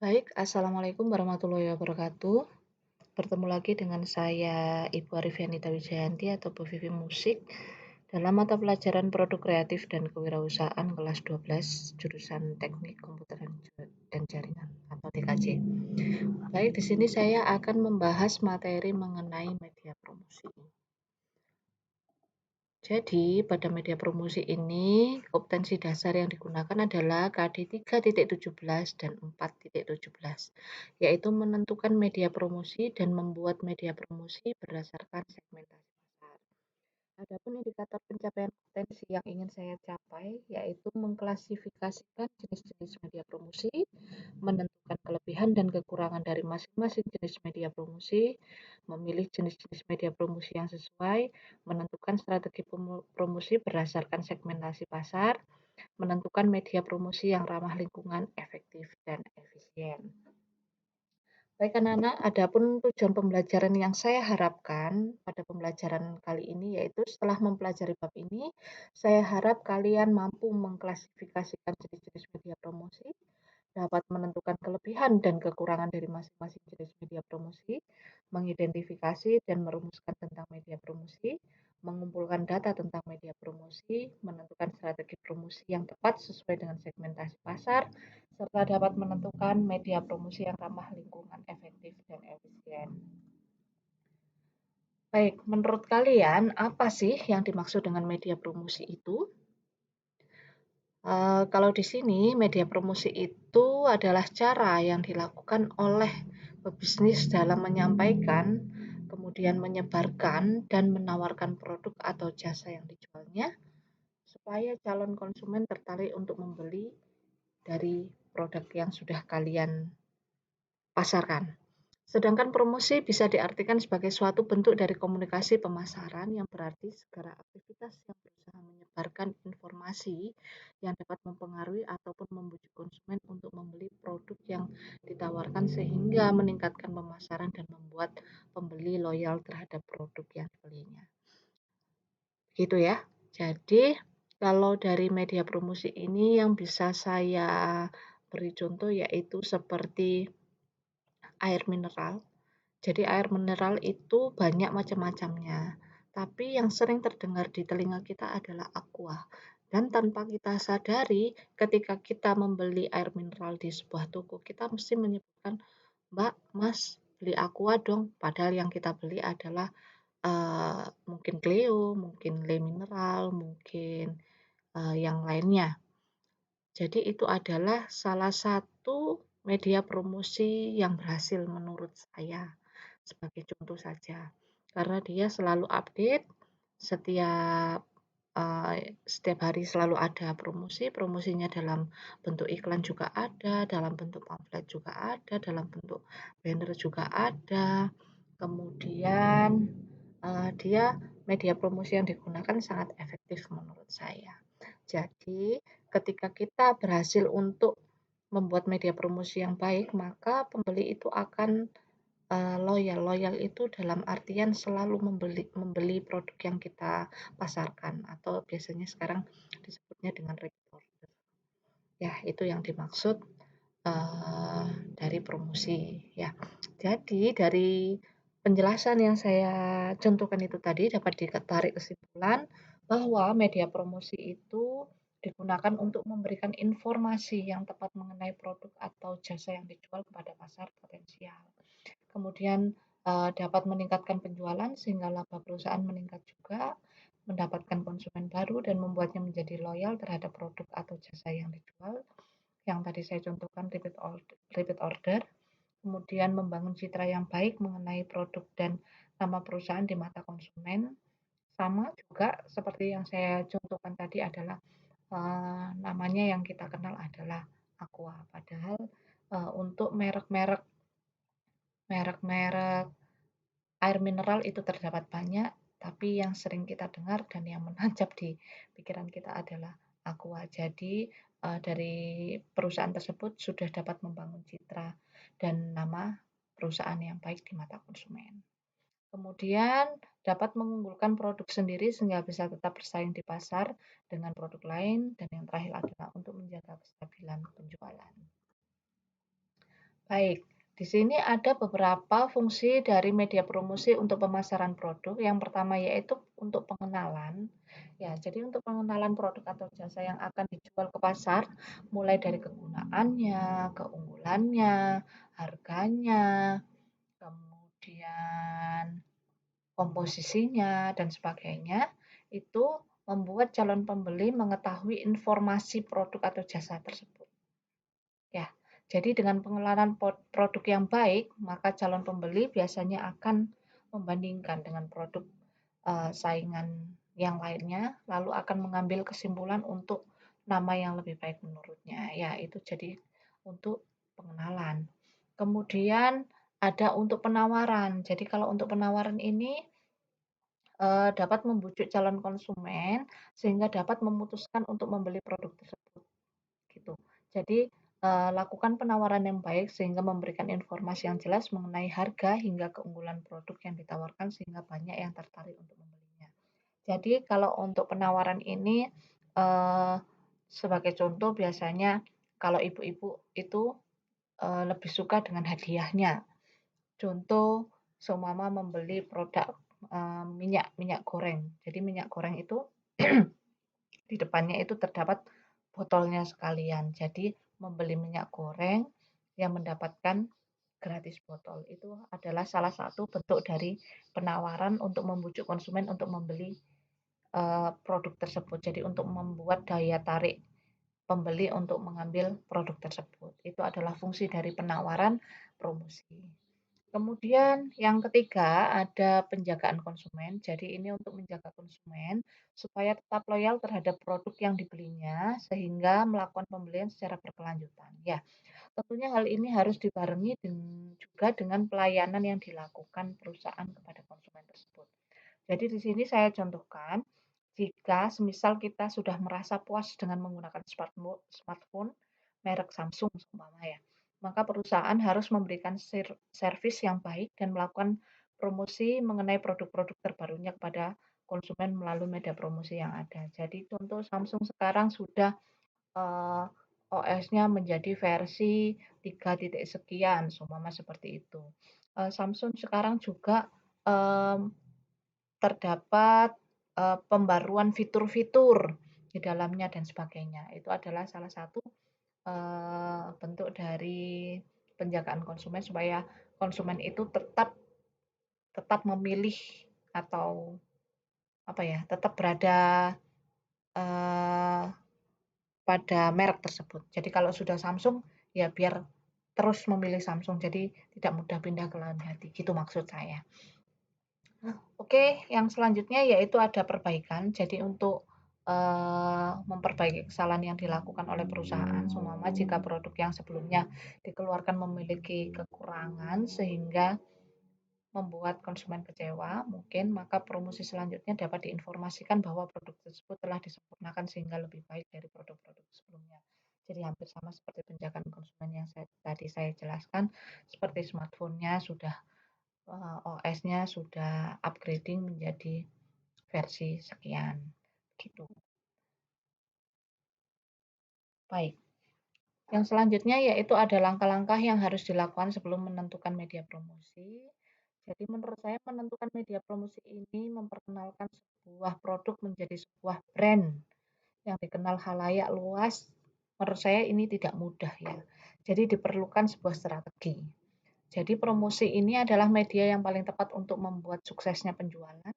Baik, Assalamualaikum warahmatullahi wabarakatuh. Bertemu lagi dengan saya, Ibu Arifianita Wijayanti atau Bu Vivi Musik dalam mata pelajaran Produk Kreatif dan Kewirausahaan kelas 12 jurusan Teknik Komputer dan Jaringan atau TKJ. Baik, di sini saya akan membahas materi mengenai media promosi. Jadi, pada media promosi ini, kompetensi dasar yang digunakan adalah KD 3.17 dan 4.17, yaitu menentukan media promosi dan membuat media promosi berdasarkan segmentasi pasar. Adapun indikator pencapaian potensi yang ingin saya capai, yaitu mengklasifikasikan jenis-jenis media promosi, menentukan kelebihan dan kekurangan dari masing-masing jenis media promosi, memilih jenis-jenis media promosi yang sesuai, menentukan strategi promosi berdasarkan segmentasi pasar, menentukan media promosi yang ramah lingkungan, efektif, dan efisien. Baik anak-anak, adapun tujuan pembelajaran yang saya harapkan pada pembelajaran kali ini yaitu setelah mempelajari bab ini, saya harap kalian mampu mengklasifikasikan jenis-jenis media promosi, dapat menentukan kelebihan dan kekurangan dari masing-masing jenis media promosi, mengidentifikasi dan merumuskan tentang media promosi, mengumpulkan data tentang media promosi, menentukan strategi promosi yang tepat sesuai dengan segmentasi pasar, serta dapat menentukan media promosi yang ramah lingkungan, efektif, dan efisien. Baik, menurut kalian apa sih yang dimaksud dengan media promosi itu? Kalau di sini media promosi itu adalah cara yang dilakukan oleh pebisnis dalam menyampaikan, kemudian menyebarkan dan menawarkan produk atau jasa yang dijualnya, supaya calon konsumen tertarik untuk membeli dari produk yang sudah kalian pasarkan. Sedangkan promosi bisa diartikan sebagai suatu bentuk dari komunikasi pemasaran yang berarti segala aktivitas yang berusaha menyebarkan informasi yang dapat mempengaruhi ataupun membujuk konsumen untuk membeli produk yang ditawarkan sehingga meningkatkan pemasaran dan membuat pembeli loyal terhadap produk yang dibelinya. Gitu ya. Jadi, kalau dari media promosi ini yang bisa saya beri contoh yaitu seperti air mineral. Jadi air mineral itu banyak macam-macamnya, tapi yang sering terdengar di telinga kita adalah Aqua. Dan tanpa kita sadari, ketika kita membeli air mineral di sebuah toko, kita mesti menyebutkan, "Mbak, Mas, beli Aqua dong." Padahal yang kita beli adalah mungkin Cleo, mungkin Le Mineral, mungkin yang lainnya. Jadi itu adalah salah satu media promosi yang berhasil menurut saya, sebagai contoh saja. Karena dia selalu update, setiap setiap hari selalu ada promosi, promosinya dalam bentuk iklan juga ada, dalam bentuk pamflet juga ada, dalam bentuk banner juga ada. Kemudian, dia media promosi yang digunakan sangat efektif menurut saya. Jadi, ketika kita berhasil untuk membuat media promosi yang baik, maka pembeli itu akan loyal. Loyal itu dalam artian selalu membeli produk yang kita pasarkan atau biasanya sekarang disebutnya dengan repeat order. Ya, itu yang dimaksud uh, dari promosi ya. Jadi dari penjelasan yang saya contohkan itu tadi dapat ditarik kesimpulan bahwa media promosi itu digunakan untuk memberikan informasi yang tepat mengenai produk atau jasa yang dijual kepada pasar potensial. Kemudian dapat meningkatkan penjualan sehingga laba perusahaan meningkat juga, mendapatkan konsumen baru dan membuatnya menjadi loyal terhadap produk atau jasa yang dijual. Yang tadi saya contohkan repeat order, kemudian membangun citra yang baik mengenai produk dan nama perusahaan di mata konsumen. Sama juga seperti yang saya contohkan tadi adalah namanya yang kita kenal adalah Aqua. Padahal untuk merek-merek air mineral itu terdapat banyak, tapi yang sering kita dengar dan yang menancap di pikiran kita adalah Aqua. Jadi dari perusahaan tersebut sudah dapat membangun citra dan nama perusahaan yang baik di mata konsumen. Kemudian dapat mengunggulkan produk sendiri sehingga bisa tetap bersaing di pasar dengan produk lain dan yang terakhir adalah untuk menjaga kestabilan penjualan. Baik, di sini ada beberapa fungsi dari media promosi untuk pemasaran produk. Yang pertama yaitu untuk pengenalan. Ya, jadi untuk pengenalan produk atau jasa yang akan dijual ke pasar, mulai dari kegunaannya, keunggulannya, harganya, kemudian komposisinya, dan sebagainya, itu membuat calon pembeli mengetahui informasi produk atau jasa tersebut. Ya, jadi dengan pengenalan produk yang baik, maka calon pembeli biasanya akan membandingkan dengan produk saingan yang lainnya, lalu akan mengambil kesimpulan untuk nama yang lebih baik menurutnya. Ya, itu jadi untuk pengenalan. Kemudian ada untuk penawaran. Jadi kalau untuk penawaran ini dapat membujuk calon konsumen sehingga dapat memutuskan untuk membeli produk tersebut gitu. Jadi, lakukan penawaran yang baik sehingga memberikan informasi yang jelas mengenai harga hingga keunggulan produk yang ditawarkan sehingga banyak yang tertarik untuk membelinya. Jadi kalau untuk penawaran ini, eee, sebagai contoh biasanya kalau ibu-ibu itu, lebih suka dengan hadiahnya. Contoh seumpama membeli produk, minyak minyak goreng. Jadi minyak goreng itu di depannya itu terdapat botolnya sekalian. Jadi membeli minyak goreng yang mendapatkan gratis botol. Itu adalah salah satu bentuk dari penawaran untuk membujuk konsumen untuk membeli produk tersebut. Jadi untuk membuat daya tarik pembeli untuk mengambil produk tersebut. Itu adalah fungsi dari penawaran promosi. Kemudian yang ketiga ada penjagaan konsumen. Jadi ini untuk menjaga konsumen supaya tetap loyal terhadap produk yang dibelinya sehingga melakukan pembelian secara berkelanjutan. Ya, tentunya hal ini harus dibarengi juga dengan pelayanan yang dilakukan perusahaan kepada konsumen tersebut. Jadi di sini saya contohkan, jika semisal kita sudah merasa puas dengan menggunakan smartphone merek Samsung seumpama ya, maka perusahaan harus memberikan servis yang baik dan melakukan promosi mengenai produk-produk terbarunya kepada konsumen melalui media promosi yang ada. Jadi contoh Samsung sekarang sudah OS-nya menjadi versi 3 titik sekian, seumpama seperti itu. Samsung sekarang juga terdapat pembaruan fitur-fitur di dalamnya dan sebagainya. Itu adalah salah satu bentuk dari penjagaan konsumen supaya konsumen itu tetap tetap memilih atau apa ya, tetap berada eh, pada merek tersebut. Jadi kalau sudah Samsung ya biar terus memilih Samsung. Jadi tidak mudah pindah ke lain hati. Gitu maksud saya. Oke, yang selanjutnya yaitu ada perbaikan. Jadi untuk memperbaiki kesalahan yang dilakukan oleh perusahaan, seumpama jika produk yang sebelumnya dikeluarkan memiliki kekurangan sehingga membuat konsumen kecewa, mungkin maka promosi selanjutnya dapat diinformasikan bahwa produk tersebut telah disempurnakan sehingga lebih baik dari produk-produk sebelumnya. Jadi hampir sama seperti penjagaan konsumen yang tadi saya jelaskan, seperti smartphone-nya sudah OS-nya sudah upgrading menjadi versi sekian, gitu. Baik, yang selanjutnya yaitu ada langkah-langkah yang harus dilakukan sebelum menentukan media promosi. Jadi menurut saya menentukan media promosi ini memperkenalkan sebuah produk menjadi sebuah brand yang dikenal khalayak luas. Menurut saya ini tidak mudah ya. Jadi diperlukan sebuah strategi. Jadi promosi ini adalah media yang paling tepat untuk membuat suksesnya penjualan.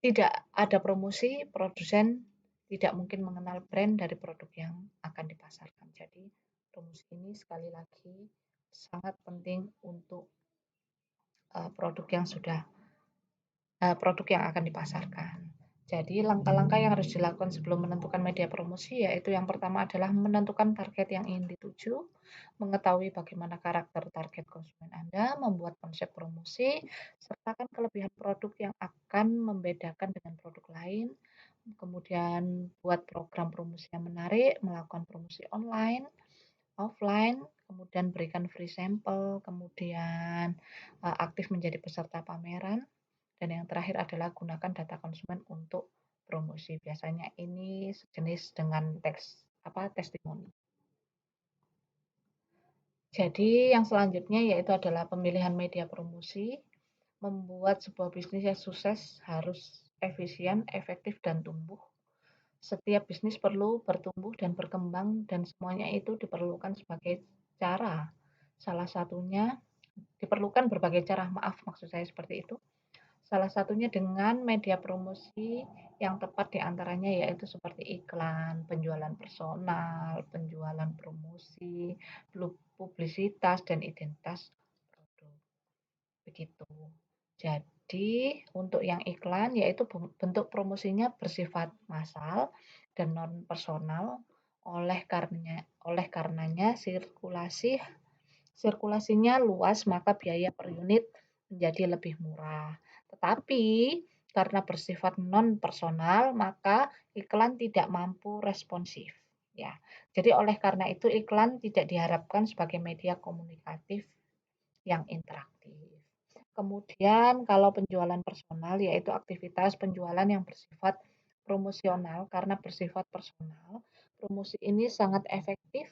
Tidak ada promosi, produsen tidak mungkin mengenal brand dari produk yang akan dipasarkan. Jadi, promosi ini sekali lagi sangat penting untuk produk yang sudah produk yang akan dipasarkan. Jadi, langkah-langkah yang harus dilakukan sebelum menentukan media promosi yaitu yang pertama adalah menentukan target yang ingin dituju, mengetahui bagaimana karakter target konsumen Anda, membuat konsep promosi, sertakan kelebihan produk yang akan membedakan dengan produk lain, kemudian buat program promosi yang menarik, melakukan promosi online, offline, kemudian berikan free sampel, kemudian aktif menjadi peserta pameran, dan yang terakhir adalah gunakan data konsumen untuk promosi. Biasanya ini sejenis dengan teks apa testimoni. Jadi yang selanjutnya yaitu adalah pemilihan media promosi. Membuat sebuah bisnis yang sukses harus efisien, efektif, dan tumbuh. Setiap bisnis perlu bertumbuh dan berkembang dan semuanya itu diperlukan sebagai cara. Salah satunya diperlukan berbagai cara, maaf maksud saya seperti itu. Salah satunya dengan media promosi yang tepat diantaranya yaitu seperti iklan, penjualan personal, penjualan promosi, publisitas, dan identitas produk. Begitu. Jadi, untuk yang iklan yaitu bentuk promosinya bersifat massal dan non personal oleh karenanya sirkulasinya luas maka biaya per unit menjadi lebih murah. Tetapi karena bersifat non personal maka iklan tidak mampu responsif ya. Jadi oleh karena itu iklan tidak diharapkan sebagai media komunikatif yang interaktif. Kemudian kalau penjualan personal yaitu aktivitas penjualan yang bersifat promosional karena bersifat personal, promosi ini sangat efektif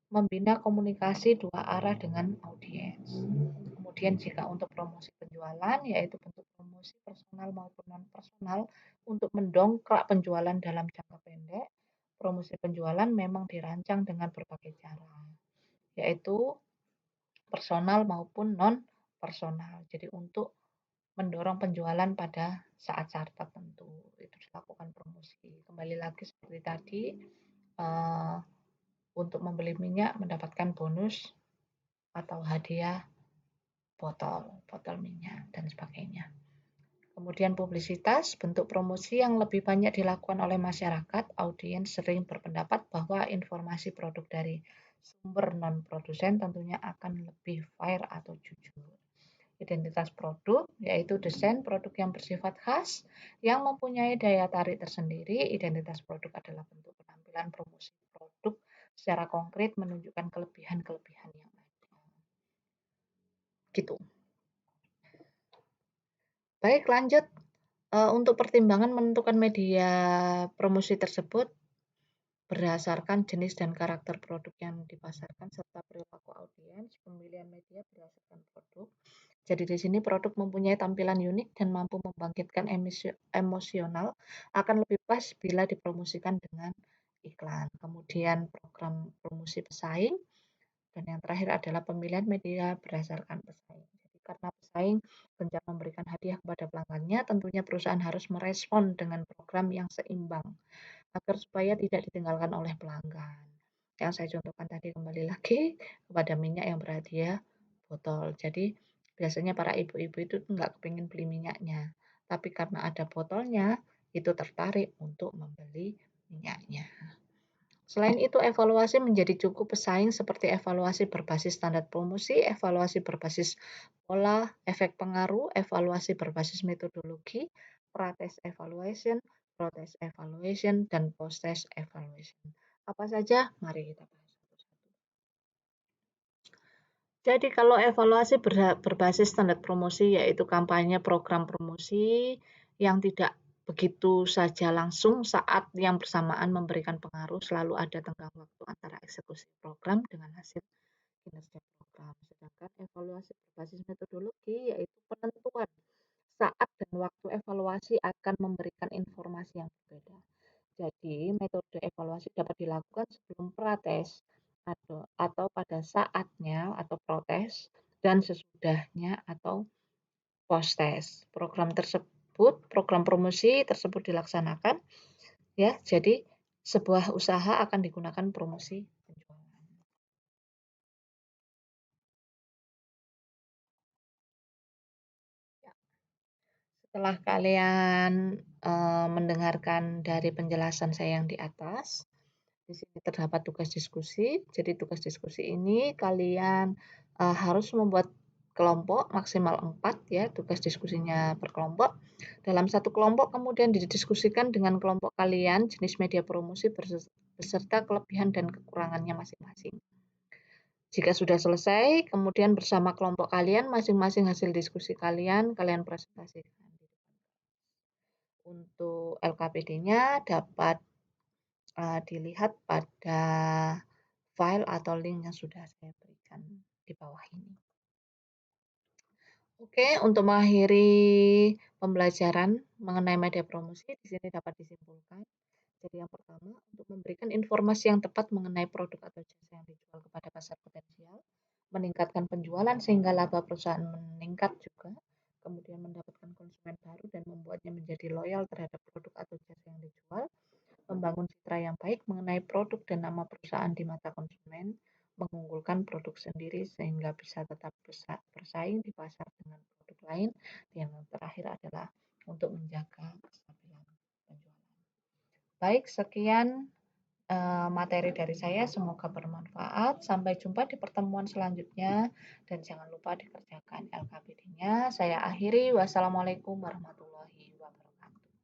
membina komunikasi dua arah dengan audiens. Kemudian jika untuk promosi penjualan yaitu bentuk promosi personal maupun non personal untuk mendongkrak penjualan dalam jangka pendek, promosi penjualan memang dirancang dengan berbagai cara, yaitu personal maupun non personal. Jadi untuk mendorong penjualan pada saat-saat tertentu itu dilakukan promosi. Kembali lagi seperti tadi uh, untuk membeli minyak mendapatkan bonus atau hadiah botol, botol minyak dan sebagainya. Kemudian publisitas, bentuk promosi yang lebih banyak dilakukan oleh masyarakat, audiens sering berpendapat bahwa informasi produk dari sumber non-produsen tentunya akan lebih fair atau jujur. Identitas produk, yaitu desain produk yang bersifat khas, yang mempunyai daya tarik tersendiri. Identitas produk adalah bentuk penampilan promosi produk secara konkret menunjukkan kelebihan-kelebihan yang ada. Gitu. Baik, lanjut. Untuk pertimbangan menentukan media promosi tersebut berdasarkan jenis dan karakter produk yang dipasarkan serta perilaku audiens, pemilihan media berdasarkan produk. Jadi di sini produk mempunyai tampilan unik dan mampu membangkitkan emosional akan lebih pas bila dipromosikan dengan iklan. Kemudian program promosi pesaing dan yang terakhir adalah pemilihan media berdasarkan pesaing. Jadi karena pesaing gencar memberikan hadiah kepada pelanggannya, tentunya perusahaan harus merespon dengan program yang seimbang agar supaya tidak ditinggalkan oleh pelanggan. Yang saya contohkan tadi kembali lagi kepada minyak yang berhadiah botol. Jadi biasanya para ibu-ibu itu nggak kepingin beli minyaknya, tapi karena ada botolnya itu tertarik untuk membeli minyaknya. Selain itu, evaluasi menjadi cukup pesaing seperti evaluasi berbasis standar promosi, evaluasi berbasis pola, efek pengaruh, evaluasi berbasis metodologi, pretest evaluation, protest evaluation, dan post-test evaluation. Apa saja? Mari kita bahas satu-satu. Jadi kalau evaluasi berbasis standar promosi yaitu kampanye program promosi yang tidak begitu saja langsung saat yang bersamaan memberikan pengaruh, selalu ada tenggang waktu antara eksekusi program dengan hasil kinerja program. Sedangkan evaluasi berbasis metodologi yaitu penentuan saat dan waktu evaluasi akan memberikan informasi yang berbeda. Jadi, metode evaluasi dapat dilakukan sebelum prates atau pada saatnya atau protes dan sesudahnya atau post-tes. Program promosi tersebut dilaksanakan ya. Jadi, sebuah usaha akan digunakan promosi penjualan. Ya. Setelah kalian mendengarkan dari penjelasan saya yang di atas, di sini terdapat tugas diskusi. Jadi tugas diskusi ini kalian harus membuat kelompok maksimal 4 ya, tugas diskusinya per kelompok. Dalam satu kelompok kemudian didiskusikan dengan kelompok kalian jenis media promosi beserta kelebihan dan kekurangannya masing-masing. Jika sudah selesai, kemudian bersama kelompok kalian masing-masing hasil diskusi kalian presentasikan. Untuk LKPD-nya dapat dilihat pada file atau link yang sudah saya berikan di bawah ini. Oke, untuk mengakhiri pembelajaran mengenai media promosi, di sini dapat disimpulkan. Jadi yang pertama, untuk memberikan informasi yang tepat mengenai produk atau jasa yang dijual kepada pasar potensial, meningkatkan penjualan sehingga laba perusahaan meningkat juga, kemudian mendapatkan konsumen baru dan membuatnya menjadi loyal terhadap produk atau jasa yang dijual, membangun citra yang baik mengenai produk dan nama perusahaan di mata konsumen, mengunggulkan produk sendiri sehingga bisa tetap bersaing di pasar dengan produk lain, yang terakhir adalah untuk menjaga kestabilan penjualan. Baik, sekian materi dari saya, semoga bermanfaat. Sampai jumpa di pertemuan selanjutnya dan jangan lupa dikerjakan LKPD-nya. Saya akhiri, wassalamualaikum warahmatullahi wabarakatuh.